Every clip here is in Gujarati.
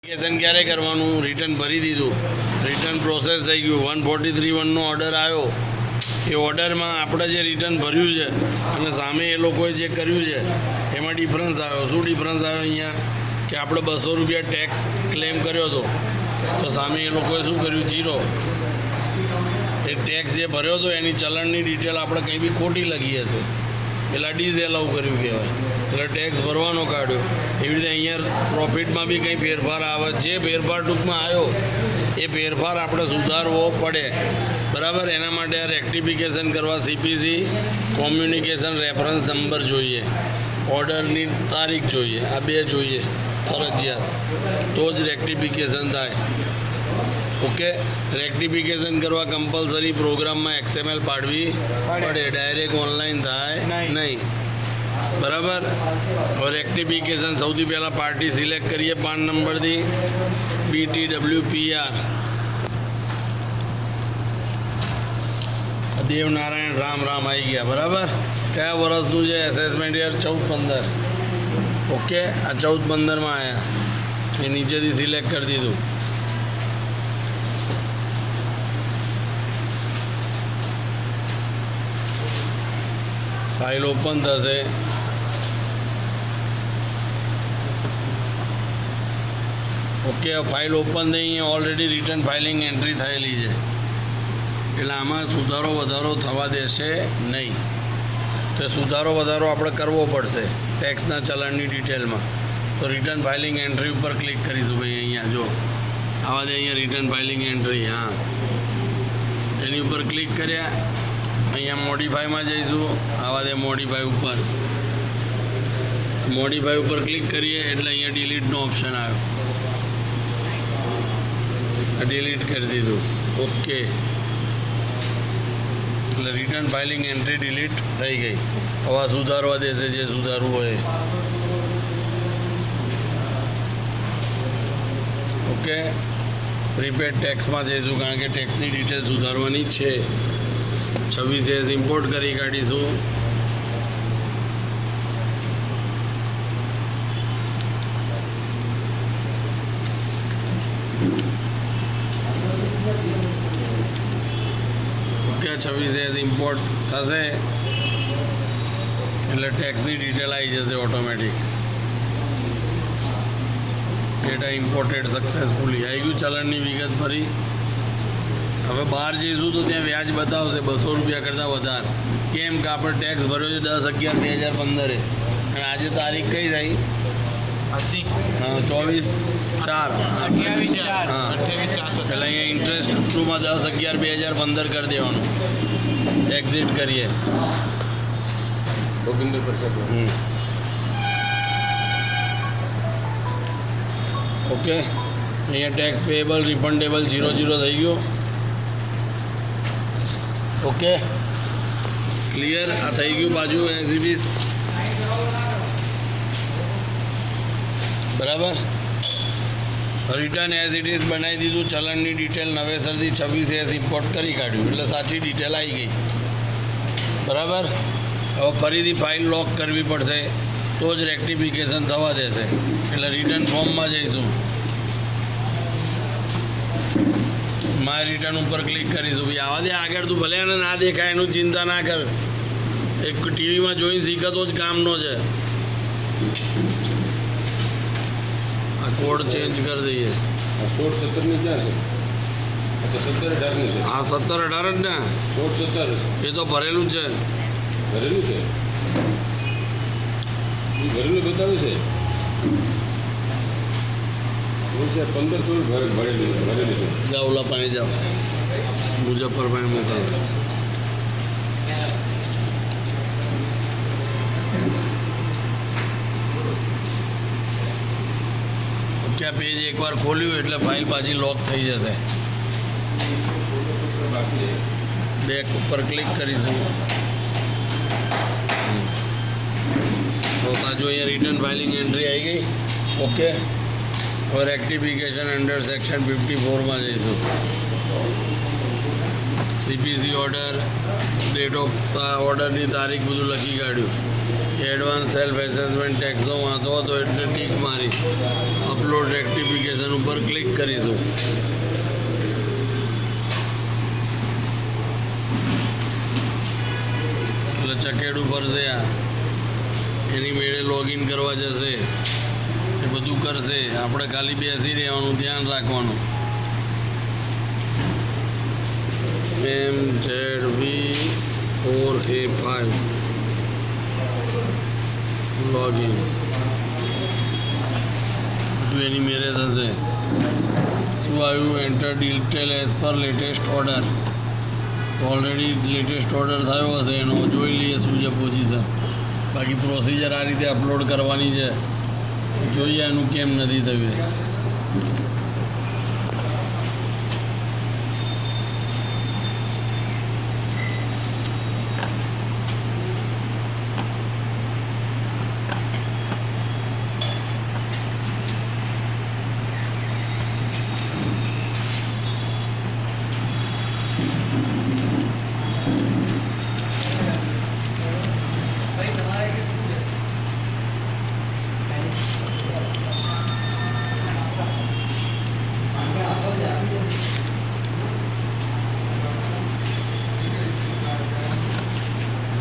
વેરિફિકેશન ક્યારે કરવાનું? રિટર્ન ભરી દીધું, રિટર્ન પ્રોસેસ થઈ ગયું, 143(1) ઓર્ડર આવ્યો. એ ઓર્ડરમાં આપણે જે રિટર્ન ભર્યું છે અને સામે એ લોકોએ જે કર્યું છે એમાં ડિફરન્સ આવ્યો. શું ડિફરન્સ આવ્યો? અહીંયા કે આપણે 200 રૂપિયા ટેક્સ ક્લેમ કર્યો હતો, તો સામે એ લોકોએ શું કર્યું? 0. એ ટેક્સ જે ભર્યો હતો એની ચલણની ડિટેલ આપણે કંઈ બી ખોટી લખી હશે, પેલા ડિસએલાઉ કર્યું કહેવાય, એટલે ટેક્સ ભરવાનો કાઢ્યો. એવી રીતે અહીંયા પ્રોફિટમાં બી કંઈ ફેરફાર આવે. જે ફેરફાર ટૂંકમાં આવ્યો એ ફેરફાર આપણે સુધારવો પડે, બરાબર. એના માટે આ રેક્ટિફિકેશન કરવા સીપીસી કોમ્યુનિકેશન રેફરન્સ નંબર જોઈએ, ઓર્ડરની તારીખ જોઈએ, આ બે જોઈએ ફરજિયાત, તો જ રેક્ટિફિકેશન થાય. ઓકે. રેક્ટિફિકેશન કરવા કમ્પલસરી પ્રોગ્રામમાં XML પાડવી પડે, ડાયરેક્ટ ઓનલાઈન થાય નહીં, બરાબર. હવે રેક્ટિફિકેશન સૌથી પહેલાં પાર્ટી સિલેક્ટ કરીએ 5 નંબરથી, BTWPR દેવનારાયણ રામ આવી ગયા, બરાબર. કયા વર્ષનું છે? Assessment year 14-15. ઓકે, આ 14-15માં આવ્યા. એ નીચેથી સિલેક્ટ કરી દીધું. ફાઇલ ઓપન થશે. ઓકે, ફાઇલ ઓપન થઈ. અહીંયા ઓલરેડી રિટર્ન ફાઇલિંગ એન્ટ્રી થયેલી છે, એટલે આમાં સુધારો વધારો થવા દેશે નહીં. તો સુધારો વધારો આપણે કરવો પડશે ટેક્સના ચલણની ડિટેલમાં. તો રિટર્ન ફાઇલિંગ એન્ટ્રી ઉપર ક્લિક કરીશું. ભાઈ અહીંયા જો આવા દે, અહીંયા રિટર્ન ફાઇલિંગ એન્ટ્રી, હા, એની ઉપર ક્લિક કર્યા. અહીંયા મોડિફાઈમાં જઈશું, આવા દે મોડિફાઈ ઉપર. મોડિફાઈ ઉપર ક્લિક કરીએ એટલે અહીંયા ડિલીટનો ઓપ્શન આવ્યો, ડિલીટ કરી દીધું. ઓકે, એટલે રિટર્ન ફાઇલિંગ એન્ટ્રી ડિલીટ થઈ ગઈ. હવે સુધારવા દેશે જે સુધારવું હોય. ઓકે, પ્રીપેડ ટેક્સમાં જઈશું, કારણ કે ટેક્સની ડિટેલ સુધારવાની છે. 26S ઇમ્પોર્ટ કરી કાઢીશું. ઓકે, 26S ઇમ્પોર્ટ થશે એટલે ટેક્સની ડિટેલ આવી જશે ઓટોમેટિક. ડેટા ઇમ્પોર્ટેડ સક્સેસફુલી આવી ગયું. ચલણની વિગત ભરી. હવે બહાર જઈશું તો ત્યાં વ્યાજ બતાવશે 200 રૂપિયા કરતાં વધારે. કેમ કે આપણે ટેક્સ ભર્યો છે 10/11/2015 અને આજે તારીખ કઈ થઈ? 24/4. હા, એટલે અહીંયા ઇન્ટરેસ્ટ ટુમાં 10/11/2015 કરી દેવાનું. એક્ઝિટ કરીએ. ઓકે, અહીંયા ટેક્સ પેએબલ રિફંડેબલ 0 થઈ ગયું. Okay, clear. આ થઈ ગયું બાજુ એઝ ઇટ ઇઝ, બરાબર. રિટર્ન એઝ ઇટ ઇઝ બનાવી દીધું. ચલણની ડિટેલ નવેસરથી 26S ઇમ્પોર્ટ કરી કાઢ્યું એટલે સાચી ડિટેલ આવી ગઈ, બરાબર. હવે ફરીથી ફાઇલ લોક કરવી પડશે તો જ રેક્ટિફિકેશન થવા દેશે. એટલે રિટર્ન ફોર્મમાં જઈશું, માય રિટર્ન ઉપર ક્લિક કરીશું. ભાઈ આવા દે આગળ, તું ભલે એને ના દેખાય એનું ચિંતા ના કર. એક ટીવીમાં જોઈને શીખતો જ કામનો છે. આ કોડ ચેન્જ કરી દઈએ. 16-17 ક્યાં છે? તો 17-18 છે. હા, 17-18 જ ને. 16-17 એ તો ભરેલું છે. ભરેલું છે, ભરેલું બતાવે છે. 15-16 ભરેલું છે. જાઓ ઓલા પાસે જાઓ, મુઝફ્ફરભાઈ મોકલો. ઓકે, પેજ એકવાર ખોલ્યું એટલે ફાઇલ પાછી લોક થઈ જશે. બેક ઉપર ક્લિક કરીશું. તો પાછું અહીંયા રિટર્ન ફાઇલિંગ એન્ટ્રી આવી ગઈ. ઓકે, હવે રેક્ટિફિકેશન અંડર સેક્શન 54માં જઈશું. CPC ઓર્ડર, ડેટ ઓફ ઓર્ડરની તારીખ બધું લખી કાઢ્યું. એડવાન્સ સેલ્ફ એસેસમેન્ટ ટેક્સનો વાંધો હતો એટલે ટીક મારી અપલોડ રેક્ટિફિકેશન ઉપર ક્લિક કરીશું. એટલે ચકેડું ફરશે, આ એની મેળે લોગિન કરવા જશે, એ બધું કરશે. આપણે ખાલી બેસી રહેવાનું, ધ્યાન રાખવાનું. MZV4A5 લોગિન બધું એની મેરે થશે. શું આવ્યું? એન્ટર ડિટેલ એઝ પર latest order. Already latest order થયો હશે એનો જોઈ લઈએ શું છે પોઝિશન. બાકી પ્રોસિજર આ રીતે અપલોડ કરવાની છે, જોઈએ એનું કેમ નથી થયું.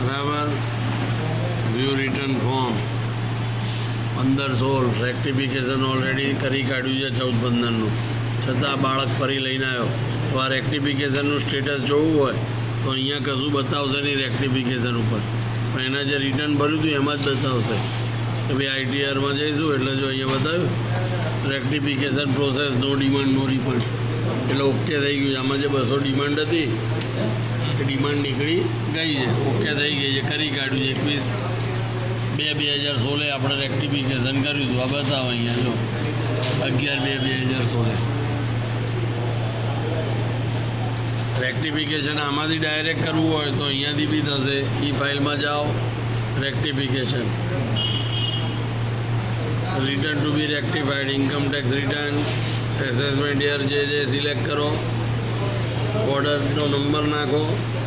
બરાબર. View return form 15/16 rectification already કરી કાઢ્યું છે 14/15નું, છતાં બાળક ફરી લઈને આવ્યો. તો આ રેક્ટિફિકેશનનું સ્ટેટસ જોવું હોય તો અહીંયા કશું બતાવશે નહીં રેક્ટિફિકેશન ઉપર, પણ એના જે રિટર્ન ભર્યું હતું એમાં જ બતાવશે કે ભાઈ ITRમાં જઈશું એટલે જો અહીંયા બતાવ્યું રેક્ટિફિકેશન પ્રોસેસ, નો ડિમાન્ડ નો રિફંડ, એટલે ઓકે થઈ ગયું છે. આમાં જે 200 ડિમાન્ડ હતી એ ડિમાન્ડ નીકળી ગઈ છે, ઓકે થઈ ગઈ છે, કરી કાઢ્યું છે. 21/2/2016 આપણે રેક્ટિફિકેશન કર્યું હતું. આ બતાવો અહીંયા જો 11/2/2016 રેક્ટિફિકેશન. આમાંથી ડાયરેક્ટ કરવું હોય તો અહીંયાથી બી થશે. ઈ ફાઇલમાં જાઓ, rectification, return to be rectified, income tax return, assessment year જે સિલેક્ટ કરો, ઓર્ડરનો નંબર નાખો.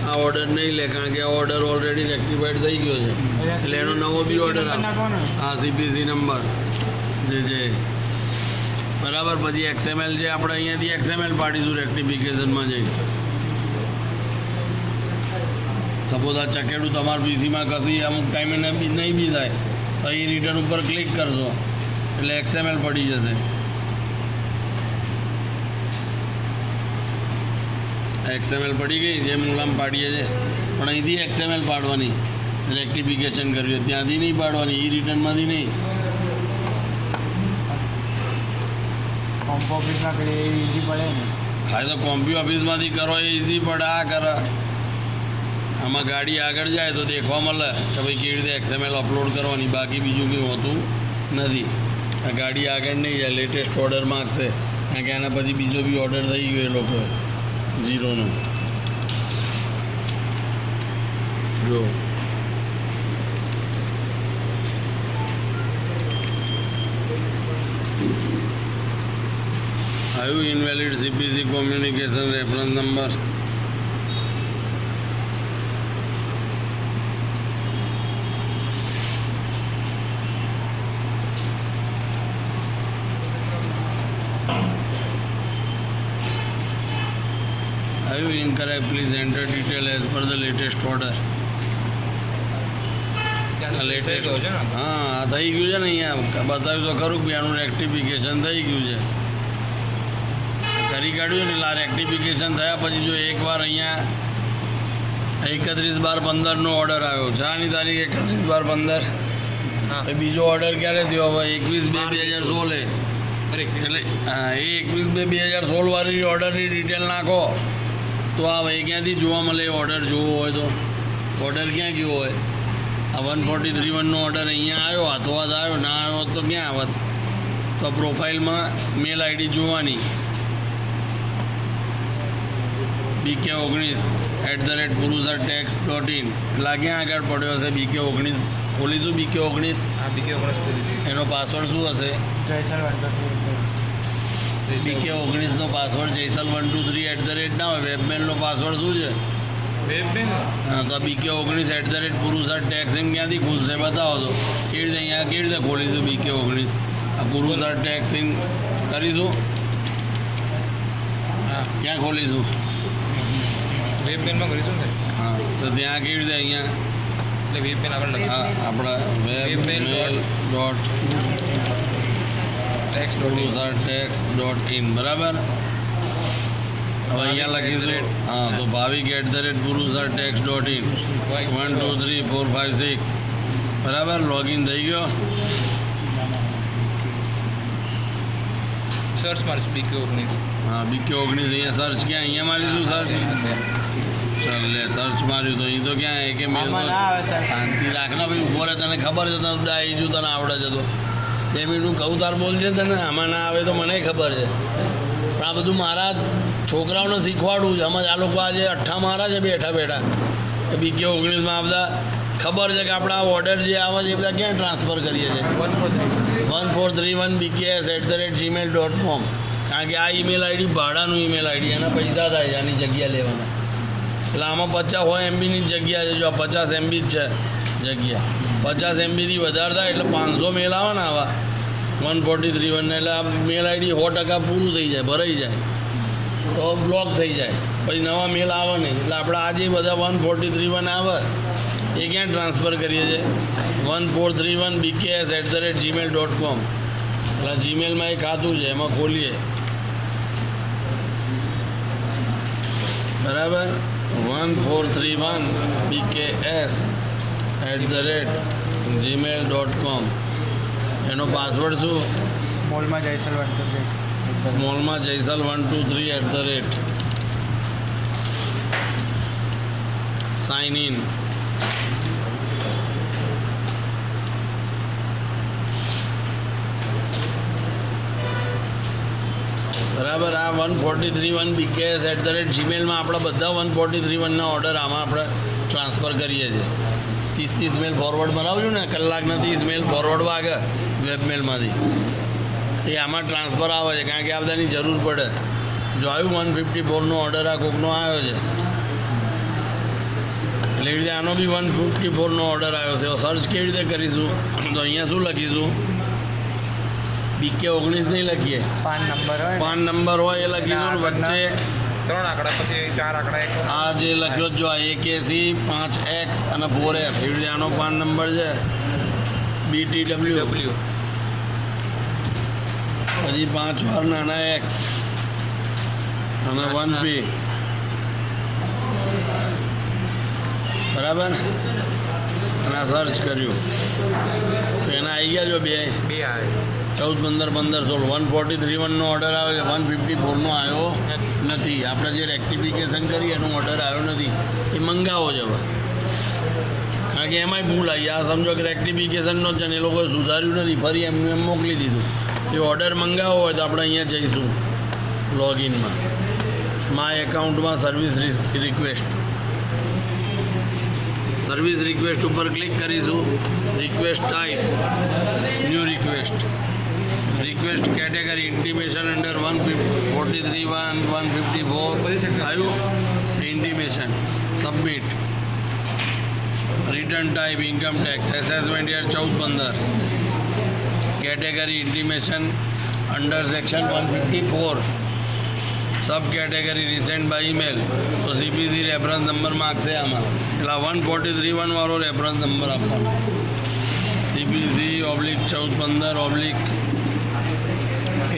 આ ઓર્ડર નહીં લે કારણ કે આ ઓર્ડર ઓલરેડી રેક્ટિફાઈડ થઈ ગયો છે, એટલે એનો નવો બી ઓર્ડર આ CPC નંબર જે બરાબર. પછી XML જે આપણે અહીંયાથી XML પાડીશું રેક્ટિફિકેશનમાં જઈ. સપોઝ આ ચકેડું તમારા પીસીમાં કશી અમુક ટાઈમે નહીં બી થાય તો અહીં રિટર્ન ઉપર ક્લિક કરશો એટલે XML પડી જશે. XML પડી ગઈ, જે મૂલામ પાડીએ છે, પણ અહીંથી XML પાડવાની. રેક્ટિફિકેશન કર્યું ત્યાંથી નહીં પાડવાની, ઈ રિટર્નમાંથી નહીં. કોમ્પ ઓફિસમાં કરીએ એ ઇઝી પડે ને. હા તો કોમ્પ્યુ ઓફિસમાંથી કરો એ ઇઝી પડે. આ કરે આમાં ગાડી આગળ જાય તો દેખવા મળે કે ભાઈ કેવી રીતે XML અપલોડ કરવાની, બાકી બીજું કંઈ હોતું નથી. આ ગાડી આગળ નહીં જાય, લેટેસ્ટ ઓર્ડર માગશે કારણ કે એના પછી બીજો બી ઓર્ડર થઈ ગયો એ લોકોએ 0નો. જો આવ્યું invalid CPC communication reference number. આવ્યું incorrect, please enter detail as per the latest order. Latest હા આ થઈ ગયું છે ને, અહીંયા બતાવ્યું તો ખરું કે આનું રેક્ટિફિકેશન થઈ ગયું છે, કરી કાઢ્યું ને. એટલે આ રેક્ટિફિકેશન થયા પછી જો એકવાર અહીંયા 31/12/15નો ઓર્ડર આવ્યો છે, આની તારીખ 31/12. બીજો ઓર્ડર ક્યારે થયો? હવે 21/2/2016. એટલે હા એ 21/2/2016 વાળી ઓર્ડરની ડિટેલ નાખો તો આ ભાઈ ક્યાંથી જોવા મળે. ઓર્ડર જોવો હોય તો ઓર્ડર ક્યાં ગયો હોય? આ 143(1) નો ઓર્ડર અહીંયા આવ્યો, હાથોહાથ આવ્યો, ના આવ્યો તો ક્યાં આવત? તો પ્રોફાઇલમાં મેલ ID જોવાની, BK19@purushatax.in. એટલે ક્યાં આગળ પડ્યો હશે BK19? ખોલીશું BK19. એનો પાસવર્ડ શું હશે? BK19 નો પાસવર્ડ Jaisal123 ના હોય. વેબમેલનો પાસવર્ડ શું છે? હા તો BK 19 @ પુરુષાર્થ ટેક્સ એમ ક્યાંથી ખુલશે બતાવો તો કેવી રીતે અહીંયા કેવી રીતે ખોલીશું BK 19 આ પુરુષાર્થ ટેક્સ ઇન કરીશું ક્યાં ખોલીશું વેબમેલમાં કરીશું ને હા તો ત્યાં કેવી રીતે અહીંયા એટલે વેબમેલ આપણે હા આપણા webmail ડોટ પુરુષાર્થ ટેક્સ ડોટ ઇન બરાબર હવે અહીંયા લખીશું હા તો ભાવિક @ પુરુષાર્થ ટેક્સ ડોટ ઇન 1 2 3 4 5 6 બરાબર લોગિન થઈ ગયો સર્ચ મારીશું BK 19 હા BK 19 અહીંયા સર્ચ ક્યાં અહીંયા મારીશું સર્ચ ચાલ લે સર્ચ માર્યું તો અહીં તો ક્યાં એક મેલ શાંતિ રાખના ભાઈ ઉભો રહે તને ખબર છે તને ડાઈ જો તને આવડે છે તો 2 મિનિટ હું કહું તાર બોલ છે તને આમાં ના આવે તો મને ખબર છે પણ આ બધું મારા છોકરાઓને શીખવાડવું છે આમાં આ લોકો આજે અઠ્ઠા મારા છે બેઠા બેઠા BK 19માં આ બધા ખબર છે કે આપણા ઓર્ડર જે આવે છે એ બધા ક્યાં ટ્રાન્સફર કરીએ છીએ 1431 bks@gmail.com કારણ કે આ ઈમેલ આઈડી ભાડાનું ઈમેલ આઈડી એના પૈસા થાય છે આની જગ્યા લેવાના એટલે આમાં 50 MBની જગ્યા છે જો આ 50 MB જ છે જગ્યા 50 MBથી વધારે થાય એટલે 500 મેલ આવે ને આવા 1431 એટલે આ મેલ આઈડી 100% પૂરું થઈ જાય ભરાઈ જાય તો બ્લોક થઈ જાય પછી નવા મેલ આવે નહીં એટલે આપણે આજે બધા 1431 આવે એ ક્યાં ટ્રાન્સફર કરીએ છીએ 1431 bks@gmail.com એટલે જીમેલમાં એ ખાતું છે એમાં ખોલીએ બરાબર 1431 bks@gmail.com એનો પાસવર્ડ શું સ્મોલમાં જયસલ સ્મોલમાં જયસલ 123 સાઇન ઇન બરાબર આ 1431 bks@gmailમાં આપણા બધા 1431 ઓર્ડર આમાં આપણે ટ્રાન્સફર કરીએ છીએ 30 મેલ ફોરવર્ડ બનાવજો ને કલાકના 30 મેલ ફોરવર્ડ વાગે વેબમેલમાંથી એ આમાં ટ્રાન્સફર આવે છે કારણ કે આ બધાની જરૂર પડે જો આવ્યું 154નો ઓર્ડર આ કોકનો આવ્યો છે એટલે એવી રીતે આનો બી 154નો ઓર્ડર આવ્યો છે સર્ચ કેવી રીતે કરીશું તો અહીંયા શું લખીશું BK 19 નહીં લખીએ પાન નંબર હોય એ લખીશું વચ્ચે 3 આંકડા પછી 4 આંકડા X આ જે લખ્યો જો 81 5X અને 4F એવી રીતે આનો પાન નંબર છે BTW પછી 5 વાર નાના X અને 1P બરાબર અને આ સર્ચ કર્યું તો એના આવી ગયા જો બે આવે 14 15 15 16 1431નો ઓર્ડર આવે છે 154નો આવ્યો નથી આપણે જે રેક્ટિફિકેશન કરીએ એનો ઓર્ડર આવ્યો નથી એ મંગાવો છે હવે કારણ કે એમાંય ભૂલ આવી આ સમજો કે રેક્ટિફિકેશનનો જ છે ને એ લોકોએ સુધાર્યું નથી ફરી એમનું એમ મોકલી દીધું એ ઓર્ડર મંગાવો હોય તો આપણે અહીંયા જઈશું લોગિનમાં માય એકાઉન્ટમાં સર્વિસ રિક્વેસ્ટ ઉપર ક્લિક કરીશું request type new request category intimation under 143 154 આવ્યું intimation submit return type income tax assessment year 14 15 category intimation under section 154 sub category recent by email તો CPC રેફરન્સ નંબર માગશે આમાં એટલે 1431 વાળો રેફરન્સ નંબર આપવાનો CPC /1415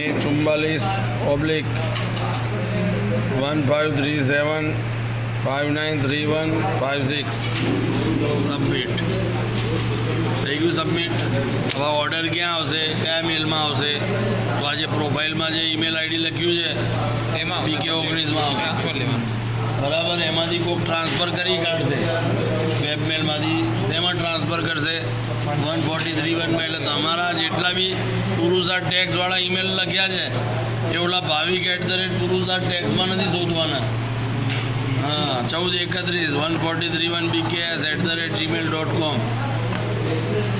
A44/1537 593156 સબમિટ થઈ ગયું સબમિટ હવે ઓર્ડર ક્યાં આવશે કયા મેલમાં આવશે તો આજે પ્રોફાઇલમાં જે ઈમેલ આઈડી લખ્યું છે એમાં BK 19માં આવશે ટ્રાન્સફર લેવાનું બરાબર એમાંથી કોઈક ટ્રાન્સફર કરી કાઢશે વેબમેલમાંથી શેમાં ટ્રાન્સફર કરશે 1431માં એટલે તમારા જેટલા બી પુરુષાર્થ ટેક્સવાળા ઈમેલ લખ્યા છે એ ઓલા ભાવિક @પુરુષાર્થ ટેક્સમાં નથી શોધવાના હા 1431 143 bks@gmail.com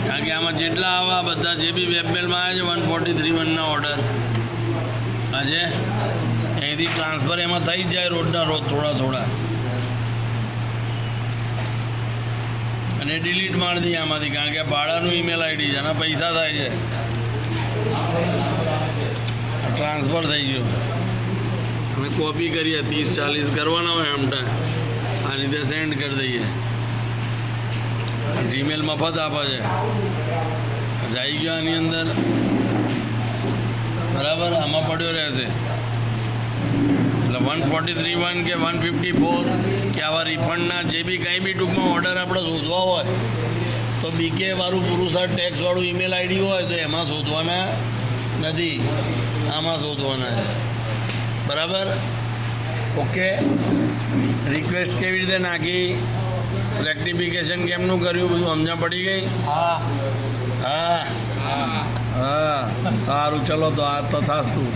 કારણ કે આમાં જેટલા આવા બધા જે બી વેબમેલમાં આવ્યા છે 143 ઓર્ડર આજે અહીંથી ટ્રાન્સફર એમાં થઈ જ જાય રોજના રોજ થોડા અને ડિલીટ મારી દઈએ આમાંથી, કારણ કે ભાડાનું ઈમેલ આઈડી છે અને પૈસા થાય છે, ટ્રાન્સફર થઈ ગયો. અમે કોપી કરીએ, 30-40 કરવાના હોય એમટા, આ રીતે સેન્ડ કરી દઈએ. જીમેલ મફત આપે છે, જઈ ગયો આની અંદર, બરાબર. આમાં પડ્યો રહેશે. એટલે 143.1 કે 154 કે આવા રિફંડના જે બી કંઈ બી ટૂંકમાં ઓર્ડર આપણે શોધવા હોય તો બીકે વાળું પુરુષાર ટેક્સવાળું ઈમેલ આઈડી હોય તો એમાં શોધવાના નથી, આમાં શોધવાના છે, બરાબર. ઓકે. રિક્વેસ્ટ કેવી રીતે નાખી, રેક્ટિફિકેશન કેમનું કર્યું, બધું સમજણ પડી ગઈ? હા હા. હા, સારું, ચલો તો આ તો થાસ તું.